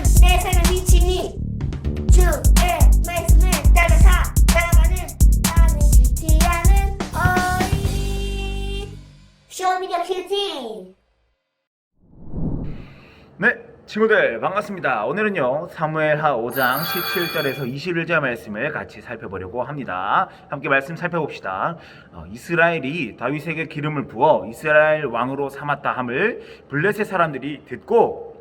내 삶의 미치니 주의 말씀을 따라 살아가는 나는 지지 않은 어린이 쇼미더 큐티. 네, 친구들 반갑습니다. 오늘은요 사무엘하 5장 17절에서 21절 말씀을 같이 살펴보려고 합니다. 함께 말씀 살펴봅시다. 이스라엘이 다윗에게 기름을 부어 이스라엘 왕으로 삼았다 함을 블레셋 사람들이 듣고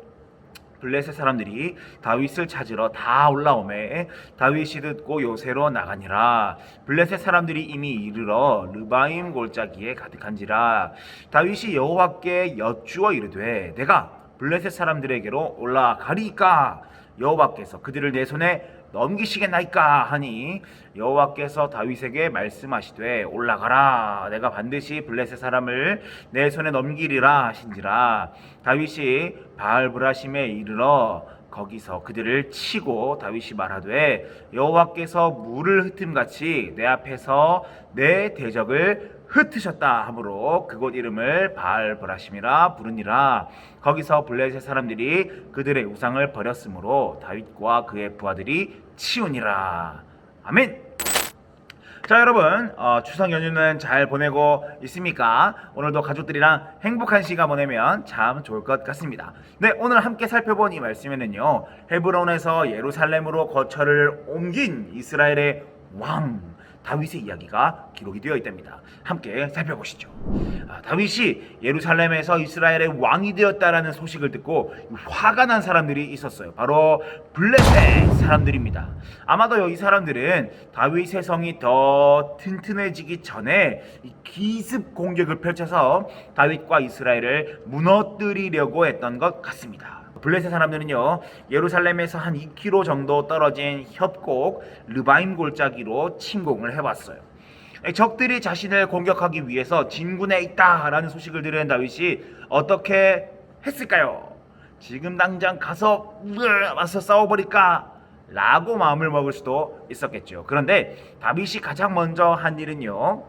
블레셋 사람들이 다윗을 찾으러 다 올라오매 다윗이 듣고 요새로 나가니라. 블레셋 사람들이 이미 이르러 르바임 골짜기에 가득한지라. 다윗이 여호와께 여쭈어 이르되 내가 블레셋 사람들에게로 올라가리까 여호와께서 그들을 내 손에 넘기시겠나이까 하니 여호와께서 다윗에게 말씀하시되 올라가라 내가 반드시 블레셋 사람을 내 손에 넘기리라 하신지라. 다윗이 바알브라심에 이르러 거기서 그들을 치고 다윗이 말하되 여호와께서 물을 흩음같이 내 앞에서 내 대적을 흩으셨다 하므로 그곳 이름을 바알브라심이라 부르니라. 거기서 블레셋 사람들이 그들의 우상을 버렸으므로 다윗과 그의 부하들이 치우니라. 아멘. 자 여러분, 추석 연휴는 잘 보내고 있습니까? 오늘도 가족들이랑 행복한 시간 보내면 참 좋을 것 같습니다. 네, 오늘 함께 살펴본 이 말씀에는요 헤브론에서 예루살렘으로 거처를 옮긴 이스라엘의 왕 다윗의 이야기가 기록이 되어 있답니다. 함께 살펴보시죠. 다윗이 예루살렘에서 이스라엘의 왕이 되었다라는 소식을 듣고 화가 난 사람들이 있었어요. 바로 블레셋 사람들입니다. 아마도 이 사람들은 다윗의 성이 더 튼튼해지기 전에 기습 공격을 펼쳐서 다윗과 이스라엘을 무너뜨리려고 했던 것 같습니다. 블레셋 사람들은요 예루살렘에서 한 2km 정도 떨어진 협곡 르바임 골짜기로 침공을 해왔어요. 적들이 자신을 공격하기 위해서 진군에 있다라는 소식을 들은 다윗이 어떻게 했을까요? 지금 당장 가서 와서 싸워버릴까? 라고 마음을 먹을 수도 있었겠죠. 그런데 다윗이 가장 먼저 한 일은요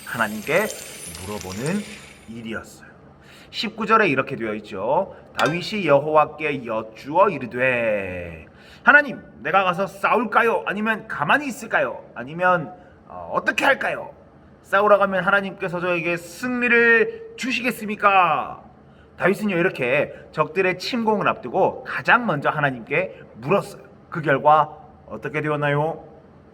하나님께 물어보는 일이었어요. 19절에 이렇게 되어 있죠. 다윗이 여호와께 여쭈어 이르되 하나님 내가 가서 싸울까요? 아니면 가만히 있을까요? 아니면 어떻게 할까요? 싸우러 가면 하나님께서 저에게 승리를 주시겠습니까? 다윗은요 이렇게 적들의 침공을 앞두고 가장 먼저 하나님께 물었어요. 그 결과 어떻게 되었나요?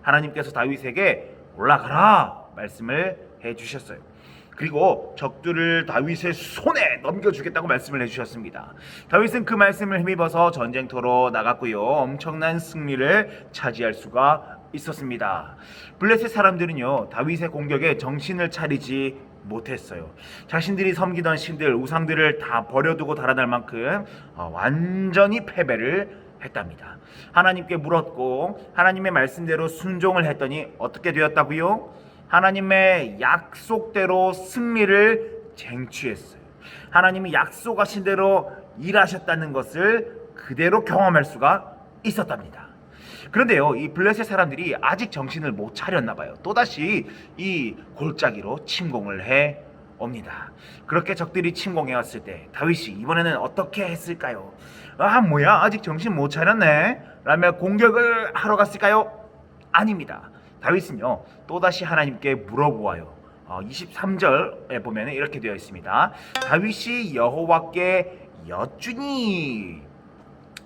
하나님께서 다윗에게 올라가라 말씀을 해주셨어요. 그리고 적들을 다윗의 손에 넘겨주겠다고 말씀을 해주셨습니다. 다윗은 그 말씀을 힘입어서 전쟁터로 나갔고요 엄청난 승리를 차지할 수가 있었습니다. 블레셋 사람들은요 다윗의 공격에 정신을 차리지 못했어요. 자신들이 섬기던 신들 우상들을 다 버려두고 달아날 만큼 완전히 패배를 했답니다. 하나님께 물었고 하나님의 말씀대로 순종을 했더니 어떻게 되었다고요? 하나님의 약속대로 승리를 쟁취했어요. 하나님이 약속하신 대로 일하셨다는 것을 그대로 경험할 수가 있었답니다. 그런데요 이 블레셋 사람들이 아직 정신을 못 차렸나 봐요. 또다시 이 골짜기로 침공을 해 옵니다. 그렇게 적들이 침공해 왔을 때 다윗이 이번에는 어떻게 했을까요? 뭐야 아직 정신 못 차렸네 라며 공격을 하러 갔을까요? 아닙니다. 다윗은요 또다시 하나님께 물어보아요. 23절에 보면 이렇게 되어 있습니다. 다윗이 여호와께 여쭈니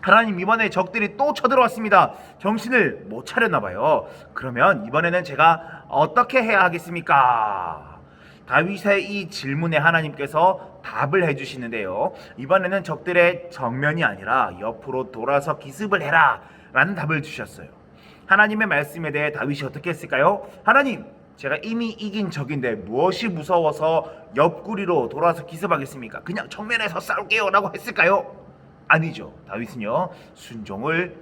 하나님 이번에 적들이 또 쳐들어왔습니다. 정신을 못 차렸나 봐요. 그러면 이번에는 제가 어떻게 해야 하겠습니까? 다윗의 이 질문에 하나님께서 답을 해주시는데요 이번에는 적들의 정면이 아니라 옆으로 돌아서 기습을 해라 라는 답을 주셨어요. 하나님의 말씀에 대해 다윗이 어떻게 했을까요? 하나님 제가 이미 이긴 적인데 무엇이 무서워서 옆구리로 돌아서 기습하겠습니까? 그냥 정면에서 싸울게요 라고 했을까요? 아니죠. 다윗은요 순종을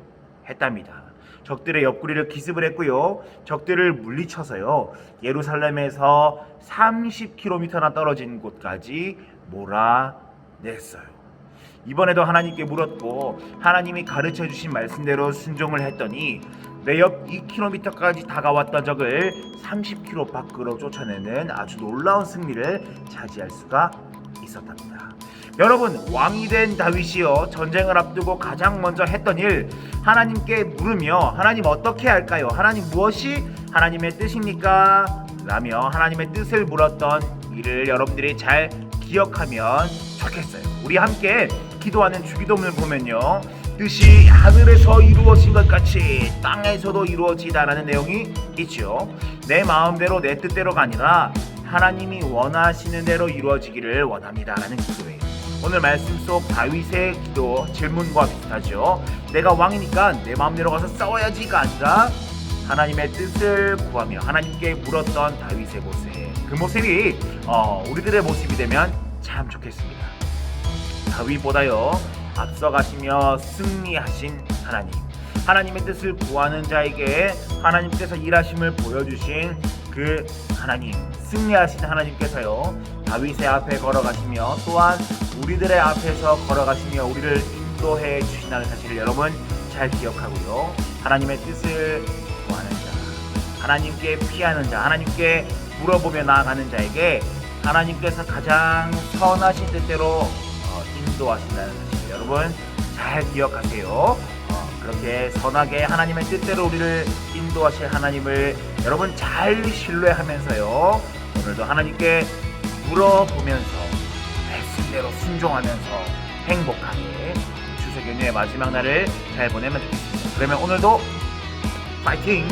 했답니다. 적들의 옆구리를 기습을 했고요 적들을 물리쳐서요 예루살렘에서 30km나 떨어진 곳까지 몰아냈어요. 이번에도 하나님께 물었고 하나님이 가르쳐 주신 말씀대로 순종을 했더니 내 옆 2km까지 다가왔던 적을 30km 밖으로 쫓아내는 아주 놀라운 승리를 차지할 수가 있었답니다. 여러분, 왕이 된 다윗이요 전쟁을 앞두고 가장 먼저 했던 일, 하나님께 물으며 하나님 어떻게 할까요? 하나님 무엇이 하나님의 뜻입니까? 라며 하나님의 뜻을 물었던 일을 여러분들이 잘 기억하면 좋겠어요. 우리 함께 기도하는 주기도문을 보면요, 뜻이 하늘에서 이루어진 것 같이 땅에서도 이루어지다라는 내용이 있죠. 내 마음대로 내 뜻대로가 아니라 하나님이 원하시는 대로 이루어지기를 원합니다라는 기도예요. 오늘 말씀 속 다윗의 기도 질문과 비슷하죠. 내가 왕이니까 내 마음대로 가서 싸워야지가 아니라 하나님의 뜻을 구하며 하나님께 물었던 다윗의 모습, 그 모습이 우리들의 모습이 되면 참 좋겠습니다. 다윗보다요 앞서가시며 승리하신 하나님, 하나님의 뜻을 구하는 자에게 하나님께서 일하심을 보여주신 그 하나님, 승리하신 하나님께서요 다윗의 앞에 걸어가시며 또한 우리들의 앞에서 걸어가시며 우리를 인도해 주신다는 사실을 여러분 잘 기억하고요, 하나님의 뜻을 구하는 자, 하나님께 피하는 자, 하나님께 물어보며 나아가는 자에게 하나님께서 가장 선하신 뜻대로 인도하신다는 사실 여러분 잘 기억하세요. 그렇게 선하게 하나님의 뜻대로 우리를 인도하실 하나님을 여러분 잘 신뢰하면서요, 오늘도 하나님께 물어보면서 말씀대로 순종하면서 행복하게 추석 연휴의 마지막 날을 잘 보내면 좋겠습니다. 그러면 오늘도 파이팅!